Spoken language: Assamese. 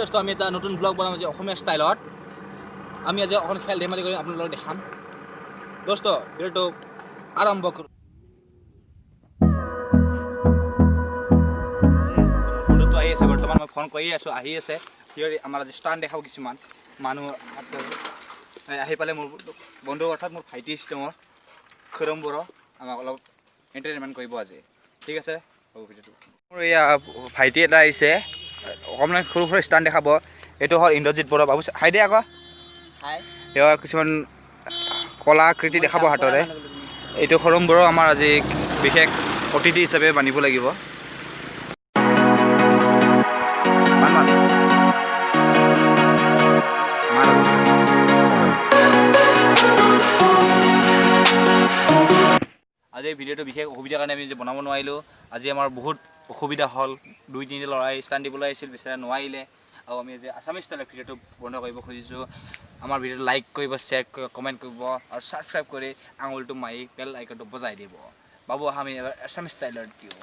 দোস্ত আমি এটা নতুন ব্লগ বনাম যে অসমীয়া ষ্টাইলত আমি আজি অকণ খেল ধেমালি কৰি আপোনালোকক দেখাম দোস্ত ভিডিঅ'টো আৰম্ভ কৰোঁ বন্ধুটো আহি আছে বৰ্তমান মই ফোন কৰি আছোঁ আহি আছে সিহঁতে আমাৰ আজি ষ্টাণ্ড দেখাব কিছুমান মানুহ আহি পালে মোৰ বন্ধু অৰ্থাৎ মোৰ ভাইটি ষ্টেমৰ খৰম বড়ো আমাক অলপ এণ্টাৰটেইনমেণ্ট কৰিব আজি ঠিক আছে হ'ব ভিডিঅ'টো মোৰ এয়া ভাইটি এটা আহিছে অকণমান সৰু সৰু ষ্টাণ্ড দেখাব এইটো হ'ল ইন্দ্ৰজিৎ বড়ো বাবু হাই দে আকৌ হাই এয়া কিছুমান কলাকৃতি দেখাব হাতৰে এইটো খৰম বড়ো আমাৰ আজি বিশেষ অতিথি হিচাপে মানিব লাগিব আজি ভিডিঅ'টো বিশেষ অসুবিধাৰ কাৰণে আমি যে বনাব নোৱাৰিলোঁ আজি আমাৰ বহুত অসুবিধা হ'ল 2-3 ল'ৰাই ষ্টাণ্ড দিবলৈ আহিছিল বেচাৰা নোৱাৰিলে আৰু আমি যে আছামিজ ষ্টাইলত ভিডিঅ'টো বন্ধ কৰিব খুজিছোঁ আমাৰ ভিডিঅ'টো লাইক কৰিব শ্বেয়াৰ কৰিব কমেণ্ট কৰিব আৰু ছাবস্ক্ৰাইব কৰি আঙুলটো মাৰি বেল আইকনটো বজাই দিব বাবু আমি এবাৰ আছামিজ ষ্টাইলত দিওঁ